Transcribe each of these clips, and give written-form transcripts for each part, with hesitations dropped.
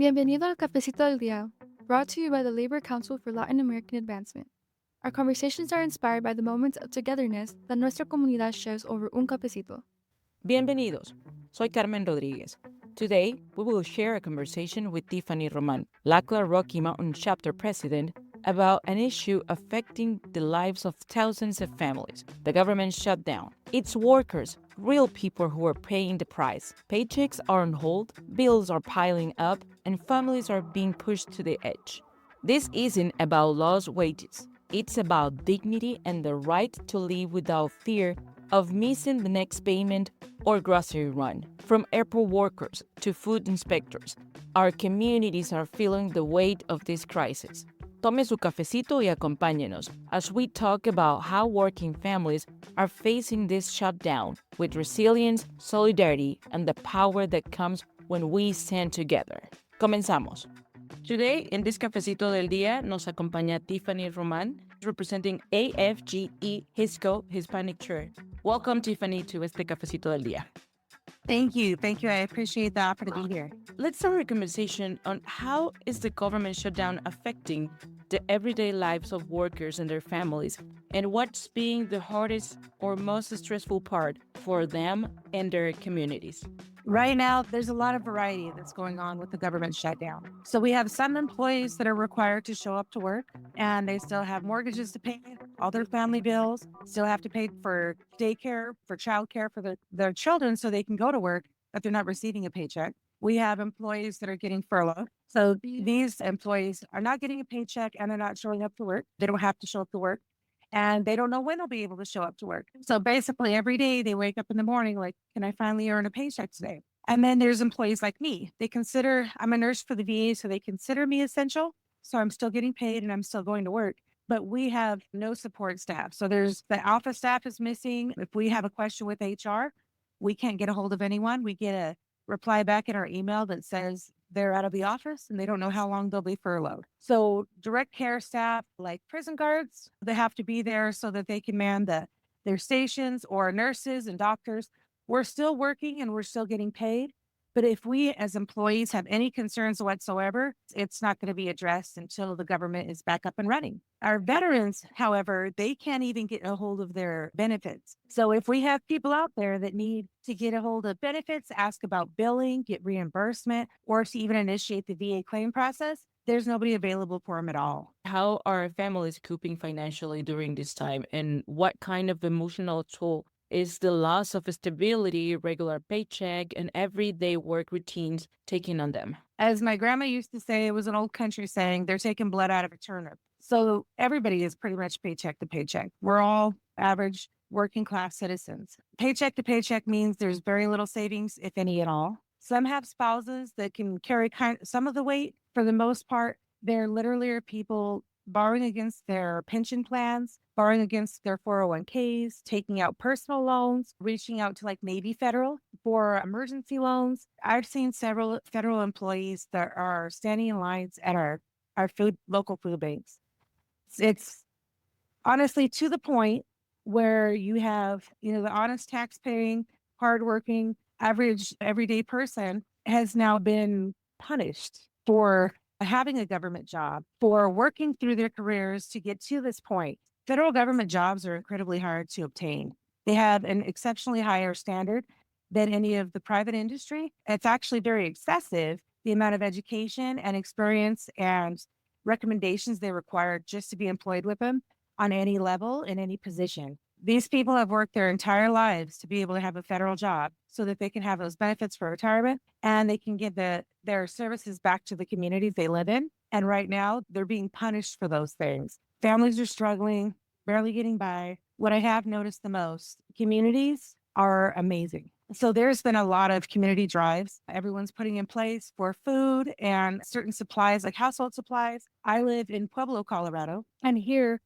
Bienvenido al Cafecito del Día, brought to you by the Labor Council for Latin American Advancement. Our conversations are inspired by the moments of togetherness that nuestra comunidad shares over un cafecito. Bienvenidos. Soy Carmen Rodríguez. Today, we will share a conversation with Tiffany Roman, LCLAA Rocky Mountain Chapter President, about an issue affecting the lives of thousands of families, the government shutdown. It's workers, real people who are paying the price. Paychecks are on hold, bills are piling up, and families are being pushed to the edge. This isn't about lost wages. It's about dignity and the right to live without fear of missing the next payment or grocery run. From airport workers to food inspectors, our communities are feeling the weight of this crisis. Tome su cafecito y acompáñenos as we talk about how working families are facing this shutdown with resilience, solidarity, and the power that comes when we stand together. Comenzamos. Today, in this Cafecito del Día, nos acompaña Tiffany Roman, representing AFGE HISCO Hispanic Chair. Welcome, Tiffany, to este Cafecito del Día. Thank you. Thank you. I appreciate the offer to be here. Let's start our conversation on how is the government shutdown affecting the everyday lives of workers and their families, and what's being the hardest or most stressful part for them and their communities. Right now, there's a lot of variety that's going on with the government shutdown. So we have some employees that are required to show up to work and they still have mortgages to pay, all their family bills, still have to pay for daycare, for childcare for their children so they can go to work, but they're not receiving a paycheck. We have employees that are getting furloughed. So these employees are not getting a paycheck and they're not showing up to work. They don't have to show up to work and they don't know when they'll be able to show up to work. So basically, every day they wake up in the morning like, can I finally earn a paycheck today? And then there's employees like me. I'm a nurse for the VA, so they consider me essential. So I'm still getting paid and I'm still going to work. But we have no support staff. So there's the alpha staff is missing. If we have a question with HR, we can't get a hold of anyone. We get a reply back in our email that says they're out of the office and they don't know how long they'll be furloughed. So direct care staff, like prison guards, they have to be there so that they can man their stations, or nurses and doctors. We're still working and we're still getting paid. But if we as employees have any concerns whatsoever, it's not going to be addressed until the government is back up and running. Our veterans, however, they can't even get a hold of their benefits. So if we have people out there that need to get a hold of benefits, ask about billing, get reimbursement, or to even initiate the VA claim process, there's nobody available for them at all. How are families coping financially during this time, and what kind of emotional toll is the loss of stability, regular paycheck, and everyday work routines taking on them? As my grandma used to say, it was an old country saying, they're taking blood out of a turnip. So everybody is pretty much paycheck to paycheck. We're all average working class citizens. Paycheck to paycheck means there's very little savings, if any at all. Some have spouses that can carry some of the weight. For the most part, there literally are people borrowing against their pension plans, borrowing against their 401ks, taking out personal loans, reaching out to like Navy Federal for emergency loans. I've seen several federal employees that are standing in lines at our local food banks. It's honestly to the point where you have, the honest tax-paying, hardworking, average everyday person has now been punished for having a government job, for working through their careers to get to this point. Federal government jobs are incredibly hard to obtain. They have an exceptionally higher standard than any of the private industry. It's actually very excessive, the amount of education and experience and recommendations they require just to be employed with them on any level in any position. These people have worked their entire lives to be able to have a federal job so that they can have those benefits for retirement and they can give their services back to the communities they live in. And right now, they're being punished for those things. Families are struggling, barely getting by. What I have noticed the most, communities are amazing. So there's been a lot of community drives. Everyone's putting in place for food and certain supplies like household supplies. I live in Pueblo, Colorado, and here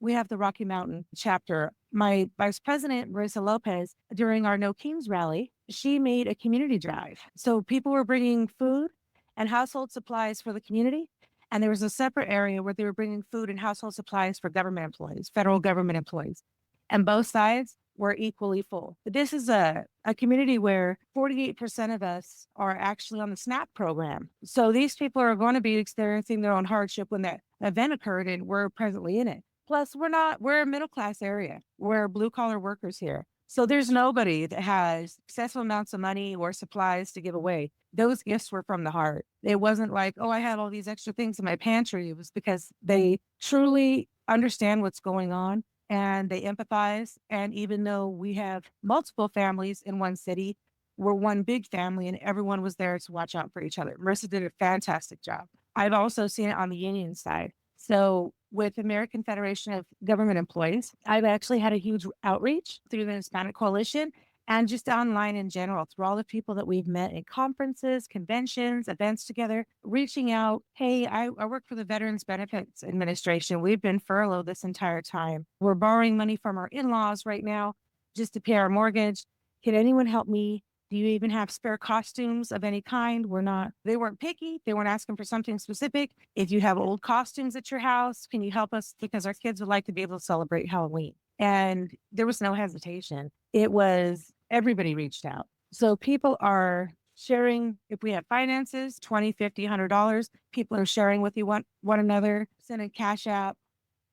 we have the Rocky Mountain chapter. My vice president, Marissa Lopez, during our No Kings rally, she made a community drive. So people were bringing food and household supplies for the community. And there was a separate area where they were bringing food and household supplies for government employees, federal government employees. And both sides we're equally full. This is a community where 48% of us are actually on the SNAP program. So these people are going to be experiencing their own hardship when that event occurred, and we're presently in it. Plus, we're a middle class area. We're blue collar workers here. So there's nobody that has excessive amounts of money or supplies to give away. Those gifts were from the heart. It wasn't like, oh, I have all these extra things in my pantry. It was because they truly understand what's going on and they empathize. And even though we have multiple families in one city, we're one big family and everyone was there to watch out for each other. Marissa did a fantastic job. I've also seen it on the union side. So with American Federation of Government Employees, I've actually had a huge outreach through the Hispanic Coalition and just online in general, through all the people that we've met in conferences, conventions, events together, reaching out. Hey, I work for the Veterans Benefits Administration. We've been furloughed this entire time. We're borrowing money from our in-laws right now just to pay our mortgage. Can anyone help me? Do you even have spare costumes of any kind? They weren't picky. They weren't asking for something specific. If you have old costumes at your house, can you help us? Because our kids would like to be able to celebrate Halloween. And there was no hesitation. It was everybody reached out. So people are sharing. If we have finances, $20, $50, $100, people are sharing with you one another, sending cash app.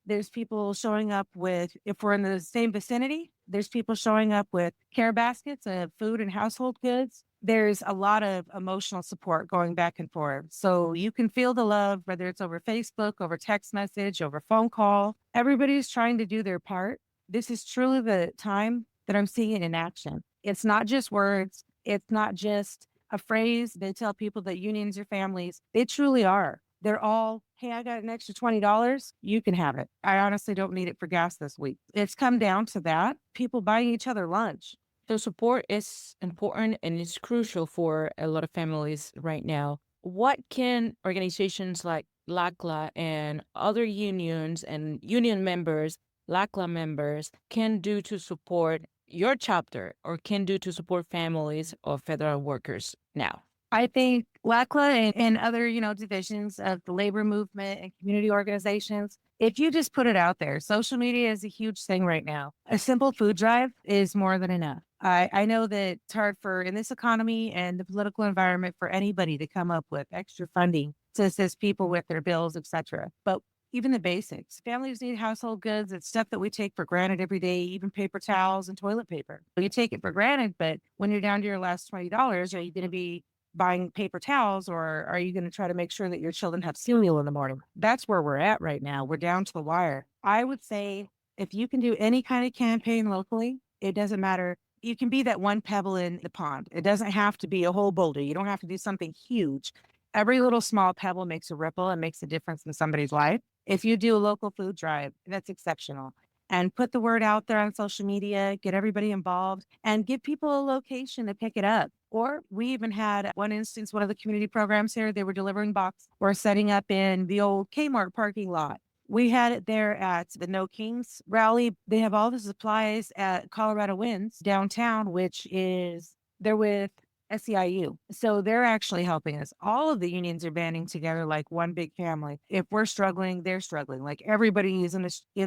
There's people showing up with, if we're in the same vicinity, there's people showing up with care baskets of food and household goods. There's a lot of emotional support going back and forth. So you can feel the love, whether it's over Facebook, over text message, over phone call. Everybody's trying to do their part. This is truly the time that I'm seeing it in action. It's not just words. It's not just a phrase. They tell people that unions are families. They truly are. They're all, hey, I got an extra $20. You can have it. I honestly don't need it for gas this week. It's come down to that. People buying each other lunch. So support is important and it's crucial for a lot of families right now. What can organizations like LCLAA and other unions and union members, LCLAA members, can do to support your chapter or can do to support families of federal workers now? I think LCLAA and other, divisions of the labor movement and community organizations, if you just put it out there, social media is a huge thing right now. A simple food drive is more than enough. I know that it's hard in this economy and the political environment for anybody to come up with extra funding to assist people with their bills, etc. But even the basics. Families need household goods. It's stuff that we take for granted every day, even paper towels and toilet paper. You take it for granted, but when you're down to your last $20, are you going to be buying paper towels, or are you going to try to make sure that your children have cereal in the morning? That's where we're at right now. We're down to the wire. I would say if you can do any kind of campaign locally, it doesn't matter. You can be that one pebble in the pond. It doesn't have to be a whole boulder. You don't have to do something huge. Every little small pebble makes a ripple and makes a difference in somebody's life. If you do a local food drive, that's exceptional. And put the word out there on social media, get everybody involved, and give people a location to pick it up. Or we even had one instance, one of the community programs here, they were delivering box. We're setting up in the old Kmart parking lot. We had it there at the No Kings rally. They have all the supplies at Colorado Winds downtown, which is they're with SEIU. So they're actually helping us. All of the unions are banding together like one big family. If we're struggling, they're struggling. Like everybody is in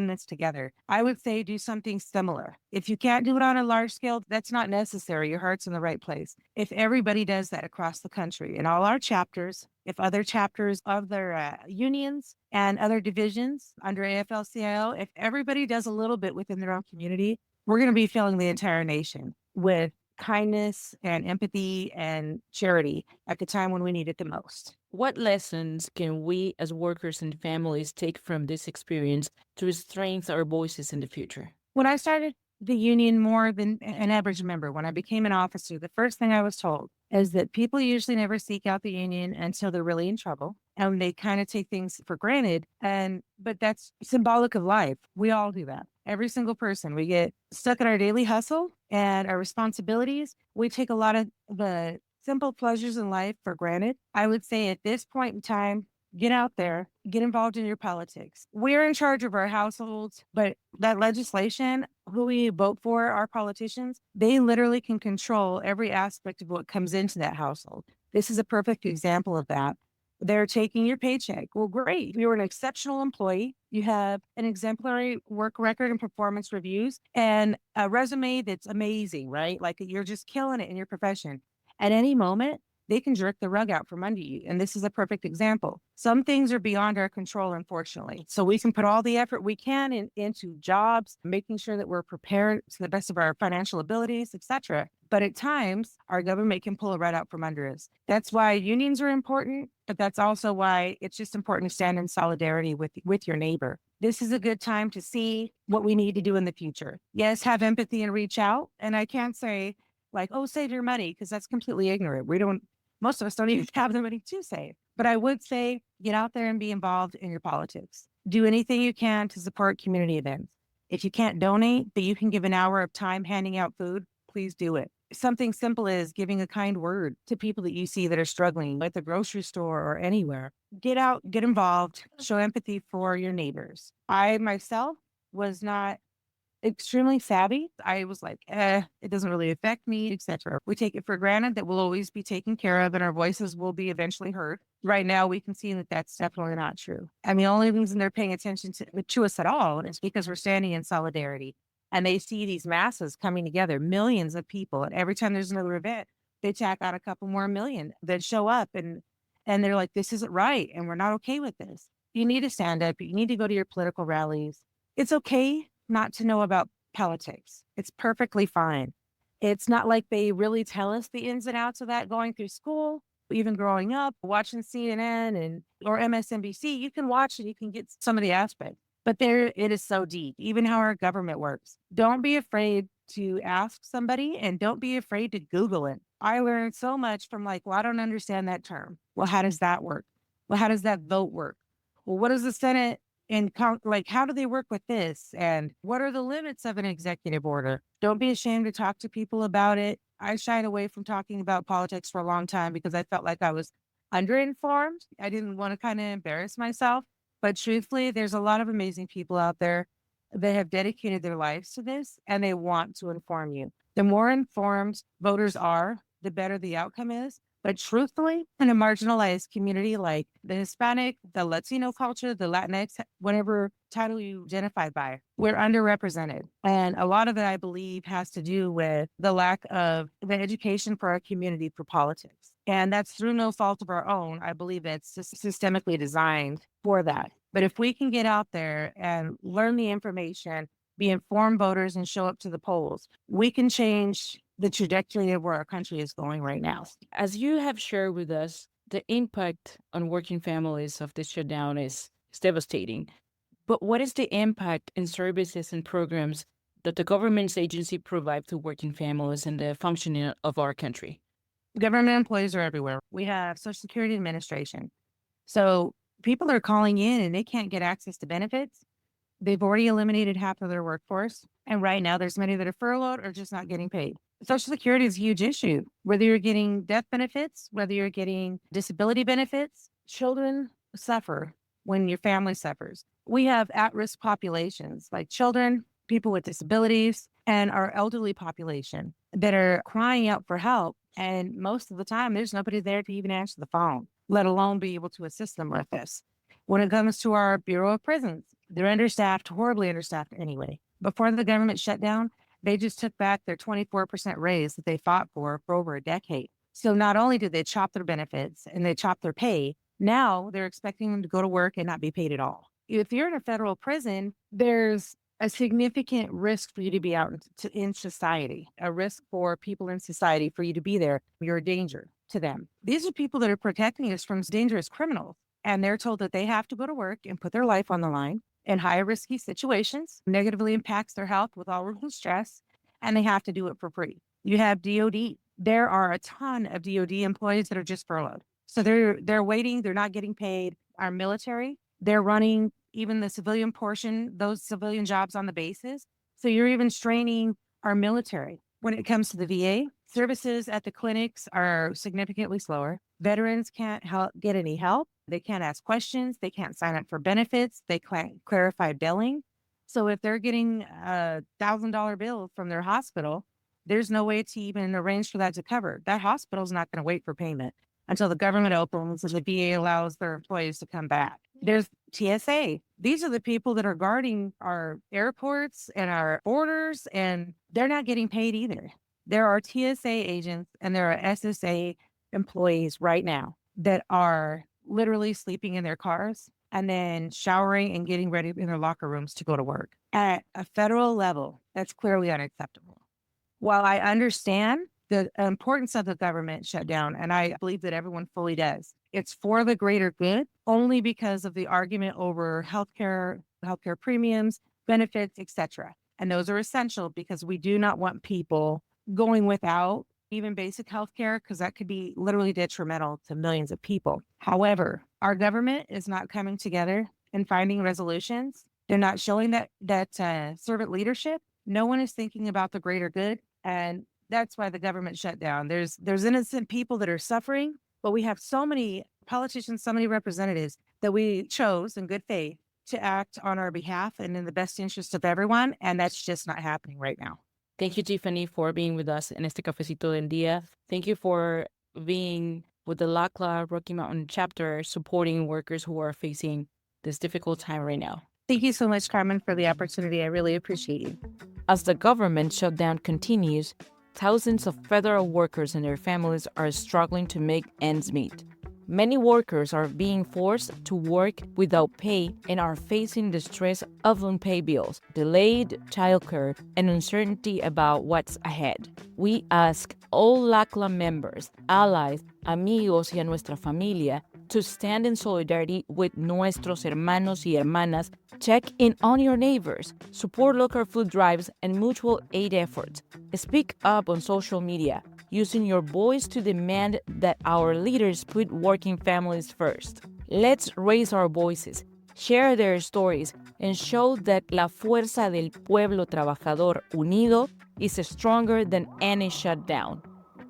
this together. I would say do something similar. If you can't do it on a large scale, that's not necessary. Your heart's in the right place. If everybody does that across the country in all our chapters, if other chapters of their unions and other divisions under AFL-CIO, if everybody does a little bit within their own community, we're going to be filling the entire nation with kindness and empathy and charity at the time when we need it the most. What lessons can we as workers and families take from this experience to strengthen our voices in the future? When I started the union more than an average member, when I became an officer, the first thing I was told is that people usually never seek out the union until they're really in trouble and they kind of take things for granted. But that's symbolic of life. We all do that. Every single person. We get stuck in our daily hustle and our responsibilities. We take a lot of the simple pleasures in life for granted. I would say at this point in time, get out there, get involved in your politics. We're in charge of our households, but that legislation, who we vote for, our politicians, they literally can control every aspect of what comes into that household. This is a perfect example of that. They're taking your paycheck. Well, great. You're an exceptional employee. You have an exemplary work record and performance reviews and a resume that's amazing, right? Like you're just killing it in your profession. At any moment, they can jerk the rug out from under you. And this is a perfect example. Some things are beyond our control, unfortunately. So we can put all the effort we can into jobs, making sure that we're prepared to the best of our financial abilities, etc. But at times, our government can pull a rug out from under us. That's why unions are important, but that's also why it's just important to stand in solidarity with your neighbor. This is a good time to see what we need to do in the future. Yes, have empathy and reach out. And I can't say like, oh, save your money, because that's completely ignorant. Most of us don't even have the money to save. But I would say get out there and be involved in your politics. Do anything you can to support community events. If you can't donate, but you can give an hour of time handing out food, please do it. Something simple as giving a kind word to people that you see that are struggling at the grocery store or anywhere. Get out, get involved, show empathy for your neighbors. I myself was not extremely savvy. I was like, it doesn't really affect me, etc. We take it for granted that we'll always be taken care of and our voices will be eventually heard. Right now, we can see that that's definitely not true. And the only reason they're paying attention to us at all is because we're standing in solidarity. And they see these masses coming together, millions of people. And every time there's another event, they tack on a couple more million that show up and they're like, this isn't right. And we're not okay with this. You need to stand up. You need to go to your political rallies. It's okay not to know about politics. It's perfectly fine. It's not like they really tell us the ins and outs of that going through school, even growing up, watching CNN or MSNBC. You can watch it, you can get some of the aspects, but there it is so deep, even how our government works. Don't be afraid to ask somebody and don't be afraid to Google it. I learned so much from like, well, I don't understand that term. Well, how does that work? Well, how does that vote work? Well, what does the Senate and like, how do they work with this? And what are the limits of an executive order? Don't be ashamed to talk to people about it. I shied away from talking about politics for a long time because I felt like I was underinformed. I didn't want to kind of embarrass myself. But truthfully, there's a lot of amazing people out there that have dedicated their lives to this and they want to inform you. The more informed voters are, the better the outcome is. But truthfully, in a marginalized community like the Hispanic, the Latino culture, the Latinx, whatever title you identify by, we're underrepresented. And a lot of it, I believe, has to do with the lack of the education for our community for politics. And that's through no fault of our own. I believe it's systemically designed for that. But if we can get out there and learn the information, be informed voters and show up to the polls, we can change the trajectory of where our country is going right now. As you have shared with us, the impact on working families of this shutdown is devastating. But what is the impact in services and programs that the government's agency provide to working families and the functioning of our country? Government employees are everywhere. We have Social Security Administration. So people are calling in and they can't get access to benefits. They've already eliminated half of their workforce. And right now, there's many that are furloughed or just not getting paid. Social Security is a huge issue. Whether you're getting death benefits, whether you're getting disability benefits, children suffer when your family suffers. We have at-risk populations like children, people with disabilities, and our elderly population that are crying out for help. And most of the time, there's nobody there to even answer the phone, let alone be able to assist them with this. When it comes to our Bureau of Prisons, they're understaffed, horribly understaffed anyway. Before the government shut down, they just took back their 24% raise that they fought for over a decade. So not only did they chop their benefits and they chop their pay, now they're expecting them to go to work and not be paid at all. If you're in a federal prison, there's a significant risk for you to be out in society, a risk for people in society for you to be there. You're a danger to them. These are people that are protecting us from dangerous criminals. And they're told that they have to go to work and put their life on the line in high risky situations, negatively impacts their health with all of the stress, and they have to do it for free. You have DOD. There are a ton of DOD employees that are just furloughed. So they're waiting, they're not getting paid. Our military, they're running even the civilian portion, those civilian jobs on the bases. So you're even straining our military. When it comes to the VA, services at the clinics are significantly slower. Veterans can't get any help. They can't ask questions. They can't sign up for benefits. They can't clarify billing. So if they're getting a $1,000 bill from their hospital, there's no way to even arrange for that to cover. That hospital's not going to wait for payment. until the government opens and the VA allows their employees to come back. There's TSA. These are the people that are guarding our airports and our borders, and they're not getting paid either. There are TSA agents and there are SSA employees right now that are literally sleeping in their cars and then showering and getting ready in their locker rooms to go to work. At a federal level, that's clearly unacceptable. While I understand the importance of the government shutdown, and I believe that everyone fully does, it's for the greater good only because of the argument over healthcare premiums, benefits, etc. And those are essential because we do not want people going without even basic healthcare because that could be literally detrimental to millions of people. However, our government is not coming together and finding resolutions. They're not showing that servant leadership. No one is thinking about the greater good, and that's why the government shut down. There's innocent people that are suffering, but we have so many politicians, so many representatives that we chose in good faith to act on our behalf and in the best interest of everyone, and that's just not happening right now. Thank you, Tiffany, for being with us in este Cafecito del Día. Thank you for being with the LCLAA Rocky Mountain chapter, supporting workers who are facing this difficult time right now. Thank you so much, Carmen, for the opportunity. I really appreciate you. As the government shutdown continues, thousands of federal workers and their families are struggling to make ends meet. Many workers are being forced to work without pay and are facing the stress of unpaid bills, delayed childcare, and uncertainty about what's ahead. We ask all LCLAA members, allies, amigos y a nuestra familia to stand in solidarity with nuestros hermanos y hermanas, check in on your neighbors, support local food drives and mutual aid efforts. Speak up on social media, using your voice to demand that our leaders put working families first. Let's raise our voices, share their stories, and show that la fuerza del pueblo trabajador unido is stronger than any shutdown.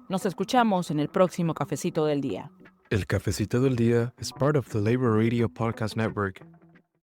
Nos escuchamos en el próximo Cafecito del Día. El Cafecito del Día is part of the Labor Radio Podcast Network.